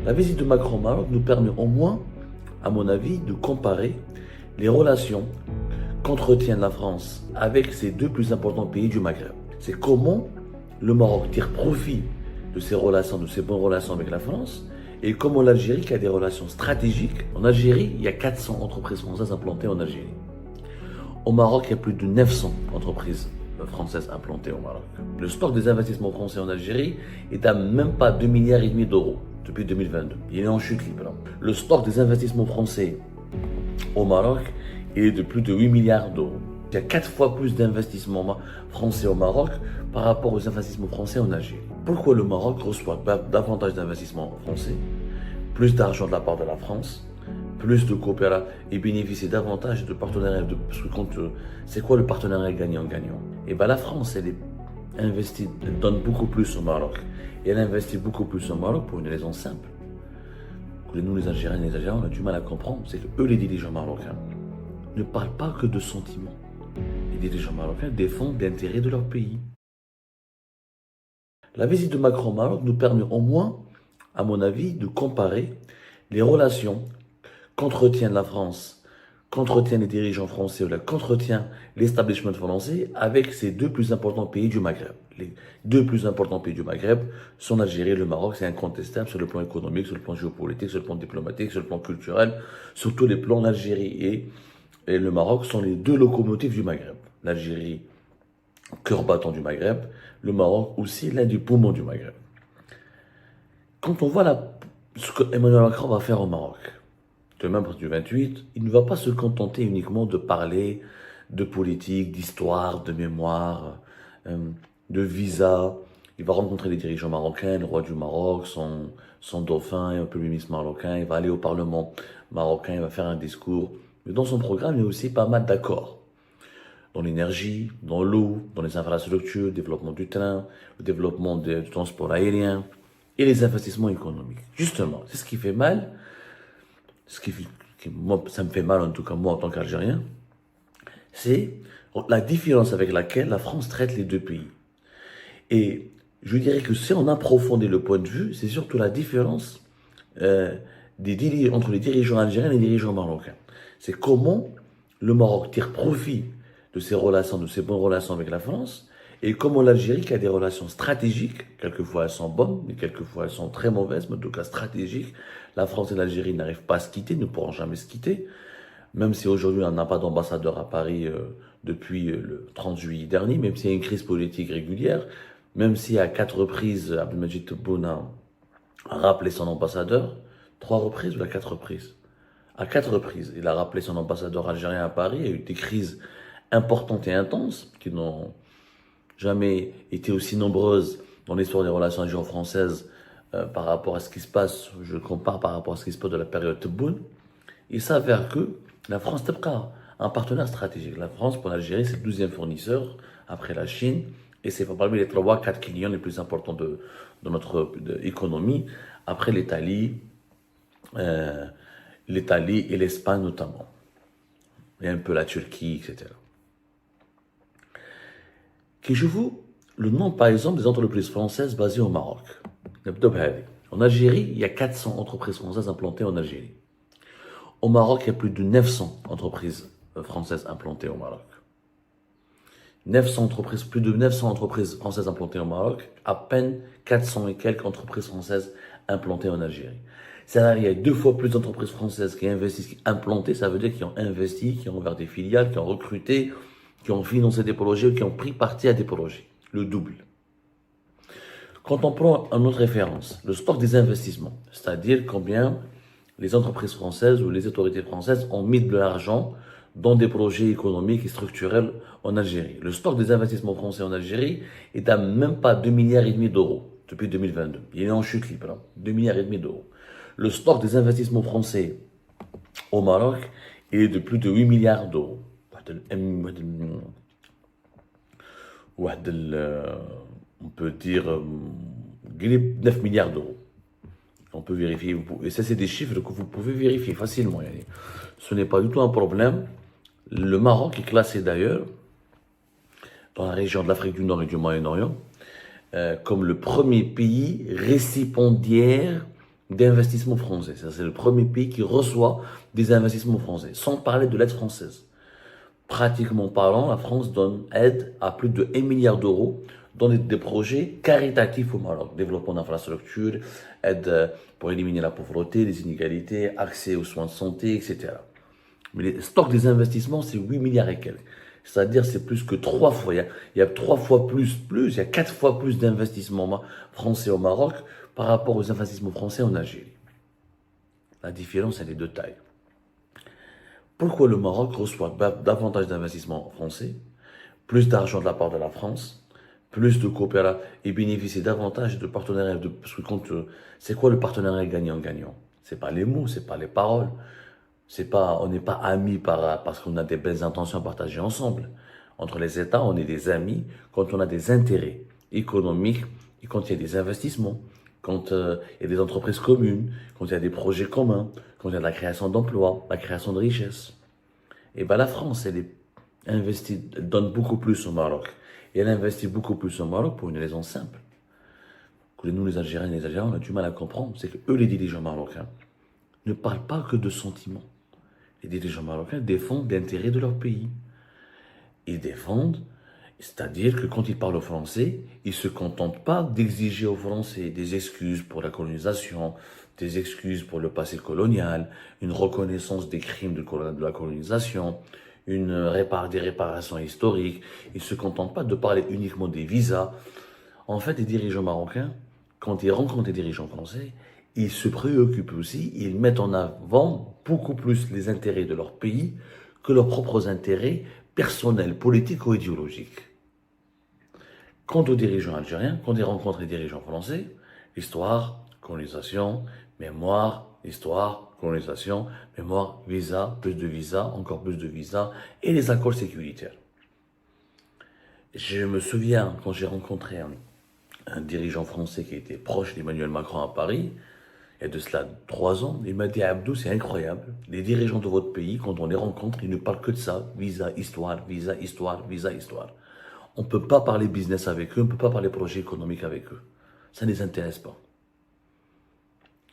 La visite de Macron au Maroc nous permet au moins, à mon avis, de comparer les relations qu'entretient la France avec ses deux plus importants pays du Maghreb. C'est comment le Maroc tire profit de ses relations, de ses bonnes relations avec la France, et comment l'Algérie, qui a des relations stratégiques. En Algérie, il y a 400 entreprises françaises implantées en Algérie. Au Maroc, il y a plus de 900 entreprises françaises implantées au Maroc. Le stock des investissements français en Algérie est à même pas 2,5 milliards d'euros depuis 2022. Il est en chute libre. Le stock des investissements français au Maroc est de plus de 8 milliards d'euros. Il y a 4 fois plus d'investissements français au Maroc par rapport aux investissements français en Algérie. Pourquoi le Maroc reçoit davantage d'investissements français, plus d'argent de la part de la France, plus de coopération et bénéficier davantage de partenariats? Parce que c'est quoi le partenariat gagnant-gagnant? Et bien la France, elle donne beaucoup plus au Maroc. Et elle investit beaucoup plus au Maroc pour une raison simple. Que nous, les Algériens, on a du mal à comprendre. C'est que eux, les dirigeants marocains, ne parlent pas que de sentiments. Les dirigeants marocains défendent l'intérêt de leur pays. La visite de Macron au Maroc nous permet au moins, à mon avis, de comparer les relations qu'entretient la France, qu'entretient les dirigeants français, ou qu'entretient l'establishment français avec ces deux plus importants pays du Maghreb. Les deux plus importants pays du Maghreb sont l'Algérie et le Maroc, c'est incontestable sur le plan économique, sur le plan géopolitique, sur le plan diplomatique, sur le plan culturel. Sur tous les plans, l'Algérie et le Maroc sont les deux locomotives du Maghreb. L'Algérie, cœur battant du Maghreb, le Maroc aussi l'un des poumons du Maghreb. Quand on voit ce que Emmanuel Macron va faire au Maroc, demain, du 28, il ne va pas se contenter uniquement de parler de politique, d'histoire, de mémoire, de visa. Il va rencontrer les dirigeants marocains, le roi du Maroc, son dauphin, un premier ministre marocain. Il va aller au Parlement marocain, il va faire un discours. Mais dans son programme, il y a aussi pas mal d'accords. Dans l'énergie, dans l'eau, dans les infrastructures, le développement du train, le développement du transport aérien et les investissements économiques. Justement, c'est ce qui fait mal. Moi, ça me fait mal, en tout cas moi en tant qu'Algérien, c'est la différence avec laquelle la France traite les deux pays. Et je dirais que si on approfondit le point de vue, c'est surtout la différence entre les dirigeants algériens et les dirigeants marocains. C'est comment le Maroc tire profit de ses relations, de ses bonnes relations avec la France, et comment l'Algérie, qui a des relations stratégiques, quelquefois elles sont bonnes, mais quelquefois elles sont très mauvaises, mais en tout cas stratégiques, la France et l'Algérie n'arrivent pas à se quitter, ne pourront jamais se quitter, même si aujourd'hui on n'a pas d'ambassadeur à Paris depuis le 30 juillet dernier, même s'il y a une crise politique régulière, même si à 4 reprises, Abdelmadjid Tebboune a rappelé son ambassadeur, 3 reprises ou à 4 reprises? À 4 reprises, il a rappelé son ambassadeur algérien à Paris. Il y a eu des crises importantes et intenses qui n'ont jamais été aussi nombreuses dans l'histoire des relations algéro-françaises par rapport à ce qui se passe, je compare par rapport à ce qui se passe de la période Tebboune. Il s'avère que la France est un partenaire stratégique. La France, pour l'Algérie, c'est le 12e fournisseur après la Chine. Et c'est parmi les 3-4 clients les plus importants de notre économie, après l'Italie et l'Espagne notamment. Et un peu la Turquie, etc. Que je vous le nom, par exemple, des entreprises françaises basées au Maroc. En Algérie, il y a 400 entreprises françaises implantées en Algérie. Au Maroc, il y a plus de 900 entreprises françaises implantées au Maroc. Plus de 900 entreprises françaises implantées au Maroc, à peine 400 et quelques entreprises françaises implantées en Algérie. C'est-à-dire qu'il y a 2 fois plus d'entreprises françaises qui investissent, qui implantées, ça veut dire qu'ils ont investi, qui ont ouvert des filiales, qui ont recruté, qui ont financé des projets, qui ont pris parti à des projets. Le double. Quand on prend une autre référence, le stock des investissements, c'est-à-dire combien les entreprises françaises ou les autorités françaises ont mis de l'argent dans des projets économiques et structurels en Algérie. Le stock des investissements français en Algérie est à même pas 2,5 milliards d'euros depuis 2022. Il est en chute libre, 2,5 milliards d'euros. Le stock des investissements français au Maroc est de plus de 8 milliards d'euros. On peut dire 9 milliards d'euros. On peut vérifier. Et ça, c'est des chiffres que vous pouvez vérifier facilement. Ce n'est pas du tout un problème. Le Maroc est classé d'ailleurs dans la région de l'Afrique du Nord et du Moyen-Orient comme le premier pays récipiendaire d'investissements français. C'est le premier pays qui reçoit des investissements français, sans parler de l'aide française. Pratiquement parlant, la France donne aide à plus de 1 milliard d'euros dans des projets caritatifs au Maroc. Développement d'infrastructures, aide pour éliminer la pauvreté, les inégalités, accès aux soins de santé, etc. Mais les stocks des investissements, c'est 8 milliards et quelques. C'est-à-dire, c'est plus que 3 fois. Il y a 3 fois il y a 4 fois plus d'investissements français au Maroc par rapport aux investissements français en Algérie. La différence, elle est de taille. Pourquoi le Maroc reçoit davantage d'investissements français, plus d'argent de la part de la France, plus de coopération et bénéficie davantage de partenariats parce que c'est quoi le partenariat gagnant-gagnant? C'est pas les mots, c'est pas les paroles. On n'est pas amis parce qu'on a des belles intentions à partager ensemble. Entre les États, on est des amis quand on a des intérêts économiques et quand il y a des investissements, quand il y a des entreprises communes, quand il y a des projets communs, quand il y a de la création d'emplois, la création de richesses. Et bien la France, elle donne beaucoup plus au Maroc. Et elle investit beaucoup plus au Maroc pour une raison simple. Que nous, les Algériens et les Algériens, on a du mal à comprendre. C'est que eux, les dirigeants marocains, ne parlent pas que de sentiments. Les dirigeants marocains défendent l'intérêt de leur pays. Ils défendent, c'est-à-dire que quand ils parlent au Français, ils ne se contentent pas d'exiger aux Français des excuses pour la colonisation, des excuses pour le passé colonial, une reconnaissance des crimes de la colonisation, des réparations historiques. Ils ne se contentent pas de parler uniquement des visas. En fait, les dirigeants marocains, quand ils rencontrent des dirigeants français, ils se préoccupent aussi, ils mettent en avant beaucoup plus les intérêts de leur pays que leurs propres intérêts personnels, politiques ou idéologiques. Quant aux dirigeants algériens, quand ils rencontrent les dirigeants français, histoire, colonisation, mémoire, histoire, colonisation, mémoire, visa, plus de visa, encore plus de visa, et les accords sécuritaires. Je me souviens, quand j'ai rencontré un dirigeant français qui était proche d'Emmanuel Macron à Paris, il y a de cela 3 ans, il m'a dit: Abdou, c'est incroyable, les dirigeants de votre pays, quand on les rencontre, ils ne parlent que de ça, visa, histoire, visa, histoire, visa, histoire. On ne peut pas parler business avec eux, on ne peut pas parler projet économique avec eux. Ça ne les intéresse pas.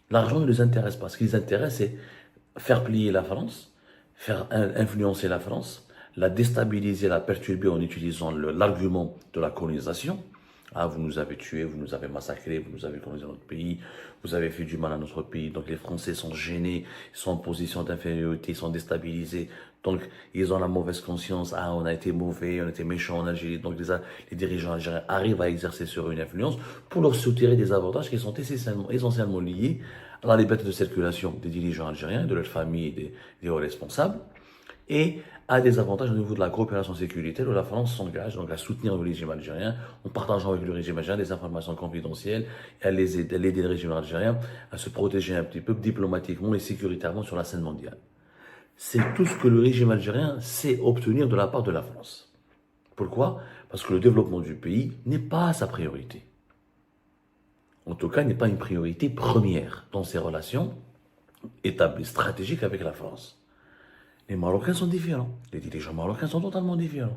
L'argent ne les intéresse pas. Ce qui les intéresse, c'est faire plier la France, faire influencer la France, la déstabiliser, la perturber en utilisant l'argument de la colonisation. Ah, vous nous avez tués, vous nous avez massacrés, vous nous avez colonisé notre pays, vous avez fait du mal à notre pays. Donc les Français sont gênés, ils sont en position d'infériorité, ils sont déstabilisés. Donc ils ont la mauvaise conscience. Ah, on a été mauvais, on a été méchants en Algérie. Donc les dirigeants algériens arrivent à exercer sur eux une influence pour leur soutirer des avantages qui sont essentiellement liés à la liberté de circulation des dirigeants algériens, de leurs familles et des hauts responsables, et a des avantages au niveau de la coopération sécuritaire où la France s'engage donc à soutenir le régime algérien en partageant avec le régime algérien des informations confidentielles et à aider le régime algérien à se protéger un petit peu diplomatiquement et sécuritairement sur la scène mondiale. C'est tout ce que le régime algérien sait obtenir de la part de la France. Pourquoi? Parce que le développement du pays n'est pas sa priorité. En tout cas, n'est pas une priorité première dans ses relations établies stratégiques avec la France. Les Marocains sont différents. Les dirigeants marocains sont totalement différents.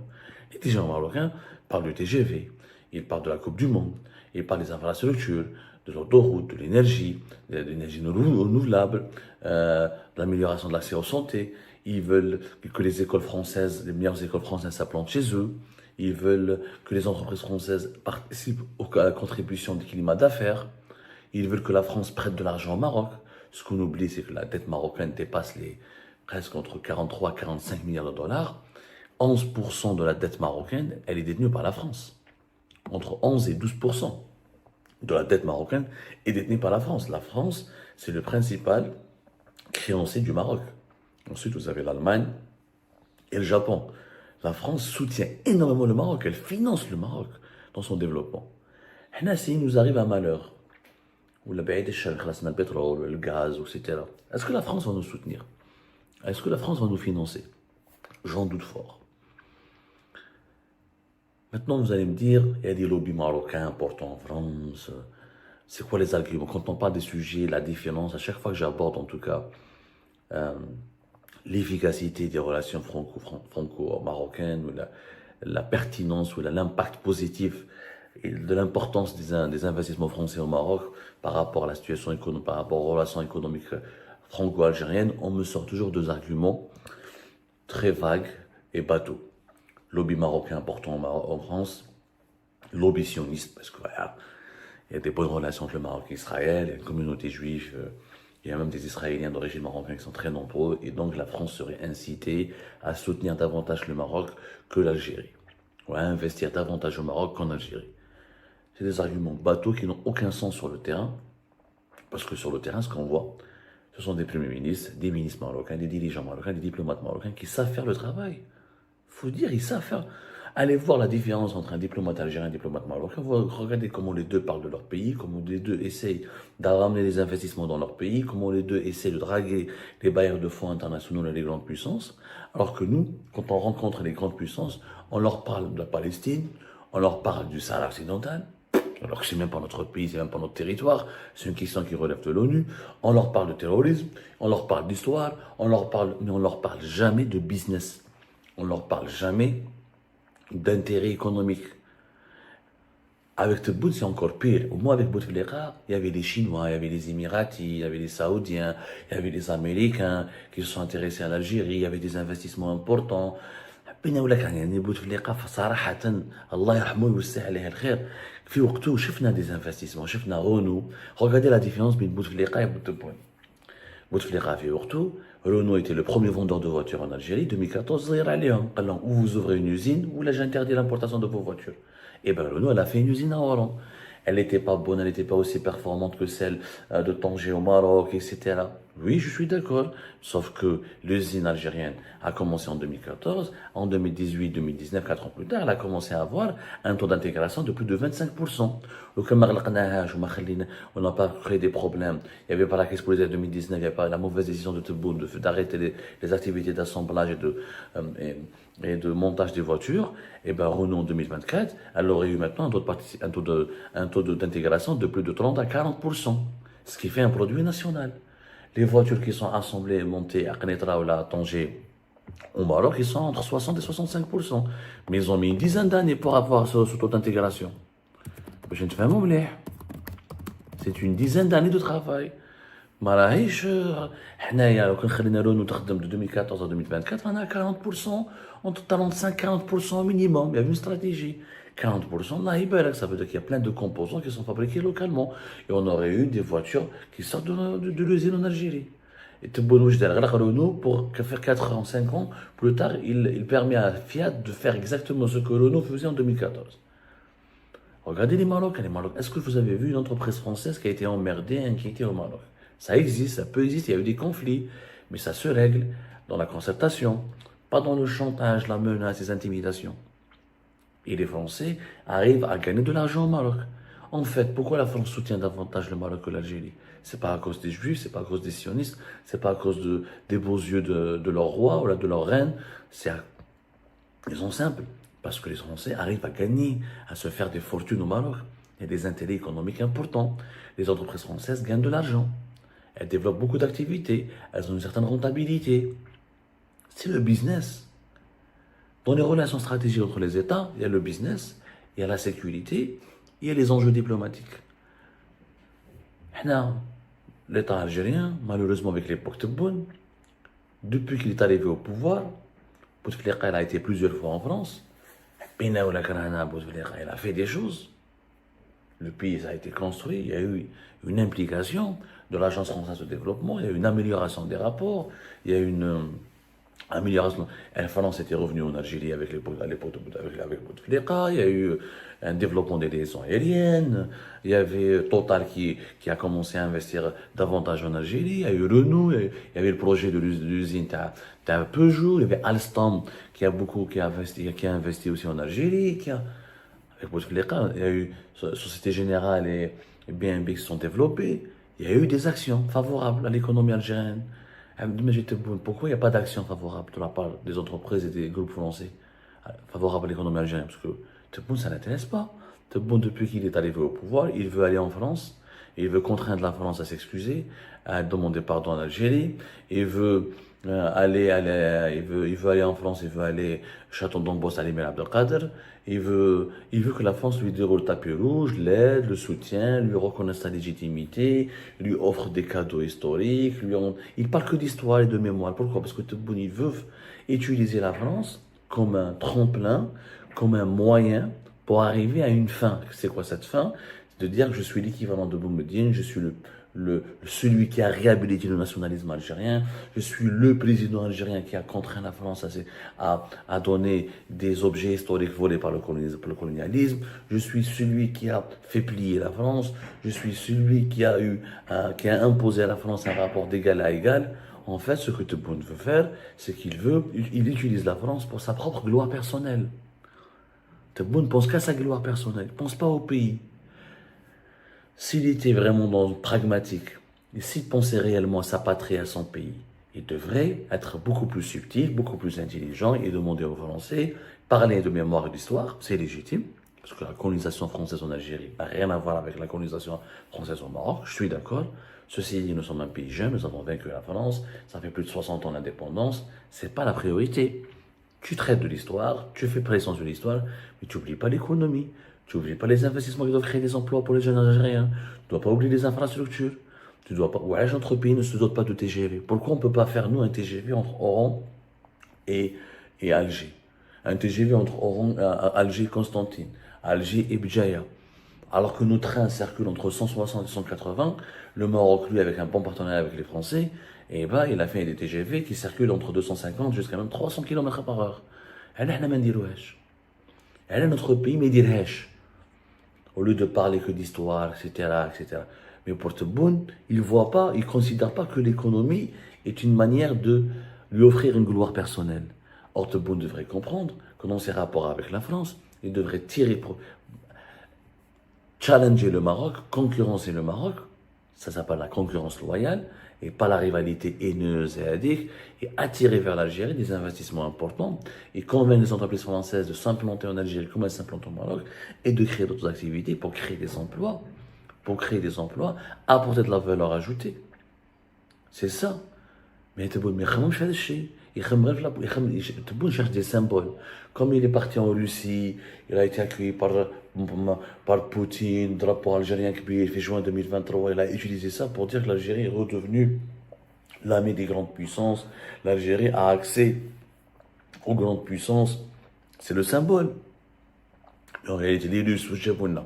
Les dirigeants marocains parlent du TGV, ils parlent de la Coupe du Monde, ils parlent des infrastructures, de l'autoroute, de l'énergie renouvelable, de l'amélioration de l'accès aux santé. Ils veulent que les écoles françaises, les meilleures écoles françaises s'implantent chez eux. Ils veulent que les entreprises françaises participent à la contribution du climat d'affaires. Ils veulent que la France prête de l'argent au Maroc. Ce qu'on oublie, c'est que la dette marocaine dépasse presque entre 43 et 45 milliards de dollars. 11% de la dette marocaine, elle est détenue par la France. Entre 11 et 12% de la dette marocaine est détenue par la France. La France, c'est le principal créancier du Maroc. Ensuite, vous avez l'Allemagne et le Japon. La France soutient énormément le Maroc, elle finance le Maroc dans son développement. Et si il nous arrive un malheur, ou le pétrole, le gaz, etc., est-ce que la France va nous soutenir? Est-ce que la France va nous financer? J'en doute fort. Maintenant, vous allez me dire, il y a des lobbies marocains importants en France. C'est quoi les arguments? Quand on parle des sujets, la différence, à chaque fois que j'aborde en tout cas l'efficacité des relations franco-marocaines, ou la pertinence, ou l'impact positif et de l'importance des investissements français au Maroc par rapport à la situation économique, par rapport aux relations économiques franco-algériennes, on me sort toujours deux arguments très vagues et bateaux. Lobby marocain important en France, lobby sioniste, parce que voilà, il y a des bonnes relations entre le Maroc et Israël, il y a une communauté juive, il y a même des Israéliens d'origine marocaine qui sont très nombreux, et donc la France serait incitée à soutenir davantage le Maroc que l'Algérie, ou à investir davantage au Maroc qu'en Algérie. C'est des arguments bateaux qui n'ont aucun sens sur le terrain, parce que sur le terrain, ce qu'on voit, ce sont des premiers ministres, des ministres marocains, des dirigeants marocains, des diplomates marocains qui savent faire le travail. Faut dire, ils savent faire. Allez voir la différence entre un diplomate algérien et un diplomate marocain. Vous regardez comment les deux parlent de leur pays, comment les deux essayent de ramener les investissements dans leur pays, comment les deux essayent de draguer les bailleurs de fonds internationaux et les grandes puissances. Alors que nous, quand on rencontre les grandes puissances, on leur parle de la Palestine, on leur parle du Sahara occidental, alors que c'est même pas notre pays, c'est même pas notre territoire, c'est une question qui relève de l'ONU. On leur parle de terrorisme, on leur parle d'histoire, mais on leur parle jamais de business. On leur parle jamais d'intérêt économique. Avec Tebboune, c'est encore pire. Au moins, avec Bouteflika, il y avait les Chinois, il y avait les Émiratis, il y avait les Saoudiens, il y avait les Américains qui se sont intéressés à l'Algérie, il y avait des investissements importants. بينا ولا كان يعني بوتفليقه صراحه الله يرحمه ويوسع عليه الخير في وقته شفنا دي انفستيسمون شفنا غونو regardez la différence بين بوتفليقه et Bouteflika. Bouteflika في وقته Renault était le premier vendeur de voitures en Algérie. 2014, زير عليهم. قال لهم ou vous ouvrez une usine ou là j'interdis l'importation de vos voitures. Et ben Renault, elle a fait une usine à Oran. Elle n'était pas bonne, elle n'était pas aussi performante que celle de Tanger au Maroc, etc. Oui, je suis d'accord. Sauf que l'usine algérienne a commencé en 2014. En 2018, 2019, 4 ans plus tard, elle a commencé à avoir un taux d'intégration de plus de 25%. Donc, on n'a pas créé des problèmes. Il n'y avait pas la crise politique de 2019, il n'y avait pas la mauvaise décision de Tebboune d'arrêter les activités d'assemblage et de montage des voitures. Et bien, Renault en 2024, elle aurait eu maintenant un taux d'intégration de plus de 30 à 40%. Ce qui fait un produit national. Les voitures qui sont assemblées et montées à Knetra ou à Tanger au Maroc, ils sont entre 60 et 65%. Mais ils ont mis une dizaine d'années pour avoir ce taux d'intégration. C'est une dizaine d'années de travail. ما راهيش حنايا لو كان خلينا رونو تخدم de 2014 à 2024 on a 40% entre 35-40% minimum. Il y a une stratégie. 40% là, ça veut dire qu'il y a plein de composants qui sont fabriqués localement. Et on aurait eu des voitures qui sortent de l'usine en Algérie. Et Renault, pour faire 4 ans, 5 ans, plus tard, il permet à Fiat de faire exactement ce que Renault faisait en 2014. Regardez les Marocains. Est-ce que vous avez vu une entreprise française qui a été emmerdée, inquiétée au Maroc? Ça existe, ça peut exister, il y a eu des conflits, mais ça se règle dans la concertation, pas dans le chantage, la menace, les intimidations. Et les Français arrivent à gagner de l'argent au Maroc. En fait, pourquoi la France soutient davantage le Maroc que l'Algérie? C'est pas à cause des Juifs, c'est pas à cause des sionistes, c'est pas à cause des beaux yeux de leur roi ou de leur reine. Ils sont simples, parce que les Français arrivent à gagner, à se faire des fortunes au Maroc. Il y a des intérêts économiques importants. Les entreprises françaises gagnent de l'argent. Elles développent beaucoup d'activités, elles ont une certaine rentabilité. C'est le business. Dans les relations stratégiques entre les États, il y a le business, il y a la sécurité, il y a les enjeux diplomatiques. L'État algérien, malheureusement avec l'époque Tebboune, depuis qu'il est arrivé au pouvoir, Bouteflika a été plusieurs fois en France, il a fait des choses. Le pays a été construit, il y a eu une implication de l'Agence française de développement, il y a eu une amélioration des rapports, il y a eu une amélioration. La France était revenue en Algérie avec Bouteflika, il y a eu un développement des liaisons aériennes, il y avait Total qui a commencé à investir davantage en Algérie, il y a eu Renault, il y avait le projet de l'usine de Peugeot, il y avait Alstom qui a investi aussi en Algérie, avec Bouteflika, il y a eu Société Générale et BNP qui se sont développés. Il y a eu des actions favorables à l'économie algérienne. Pourquoi il n'y a pas d'actions favorables de la part des entreprises et des groupes français favorables à l'économie algérienne? Parce que Tebboune, ça ne l'intéresse pas. Tebboune, depuis qu'il est arrivé au pouvoir, il veut aller en France, Il veut contraindre la France à s'excuser, à demander pardon à l'Algérie. Il veut il veut aller en France, il veut aller Château d'Ambos à l'Émir Abdelkader. Il veut que la France lui déroule le tapis rouge, l'aide, le soutient, lui reconnaisse sa légitimité, lui offre des cadeaux historiques. Il parle que d'histoire et de mémoire. Pourquoi? Parce que Tebboune, il veut utiliser la France comme un tremplin, comme un moyen pour arriver à une fin. C'est quoi cette fin? C'est de dire que je suis l'équivalent de Boumediene, je suis celui qui a réhabilité le nationalisme algérien, je suis le président algérien qui a contraint la France à donner des objets historiques volés par le colonialisme, je suis celui qui a fait plier la France, je suis celui qui a imposé à la France un rapport d'égal à égal. En fait, ce que Tebboune veut faire, c'est il utilise la France pour sa propre gloire personnelle. Tebboune ne pense qu'à sa gloire personnelle, il ne pense pas au pays. S'il était vraiment pragmatique, et s'il pensait réellement à sa patrie et à son pays, il devrait être beaucoup plus subtil, beaucoup plus intelligent et demander aux Français, parler de mémoire et d'histoire, c'est légitime, parce que la colonisation française en Algérie n'a rien à voir avec la colonisation française au Maroc, je suis d'accord. Ceci dit, nous sommes un pays jeune, nous avons vaincu la France, ça fait plus de 60 ans d'indépendance, c'est pas la priorité. Tu traites de l'histoire, tu fais présence de l'histoire, mais tu n'oublies pas l'économie, tu n'oublies pas les investissements qui doivent créer des emplois pour les jeunes Algériens, tu ne dois pas oublier les infrastructures, tu dois pas. Ouais, notre pays ne se dote pas de TGV. Pourquoi on ne peut pas faire, nous, un TGV entre Oran et Alger? Un TGV entre Oran, Alger et Constantine, Alger et Bdjaïa. Alors que nos trains circulent entre 160 et 180, le Maroc, lui, avec un bon partenariat avec les Français, et ben, il a fait des TGV qui circulent entre 250 jusqu'à même 300 km par heure. Elle a notre pays, mais il au lieu de parler que d'histoire, etc., etc. Mais pour Tebboune, il ne considère pas que l'économie est une manière de lui offrir une gloire personnelle. Or, Tebboune devrait comprendre que dans ses rapports avec la France, il devrait challenger le Maroc, concurrencer le Maroc, ça s'appelle la concurrence loyale, et pas la rivalité haineuse et addique, et attirer vers l'Algérie des investissements importants, et convaincre les entreprises françaises de s'implanter en Algérie comme elles s'implantent au Maroc, et de créer d'autres activités pour créer des emplois, apporter de la valeur ajoutée. C'est ça. Mais Tebboune, Tebboune cherche des symboles. Comme il est parti en Russie, il a été accueilli par Poutine, drapeau algérien qui fait juin 2023, il a utilisé ça pour dire que l'Algérie est redevenue l'ami des grandes puissances. L'Algérie a accès aux grandes puissances. C'est le symbole. En réalité, l'illustre Tebboune.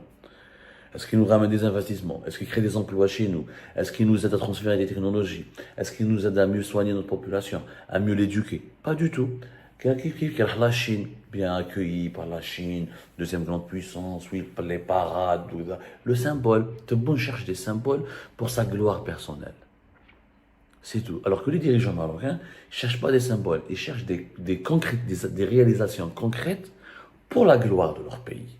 Est-ce qu'il nous ramène des investissements? Est-ce qu'il crée des emplois chez nous? Est-ce qu'il nous aide à transférer des technologies? Est-ce qu'il nous aide à mieux soigner notre population, à mieux l'éduquer? Pas du tout. La Chine, bien accueillie par la Chine, deuxième grande puissance, oui, les parades, le symbole. Tebboune cherche des symboles pour sa gloire personnelle. C'est tout. Alors que les dirigeants marocains ne cherchent pas des symboles, ils cherchent des réalisations concrètes pour la gloire de leur pays.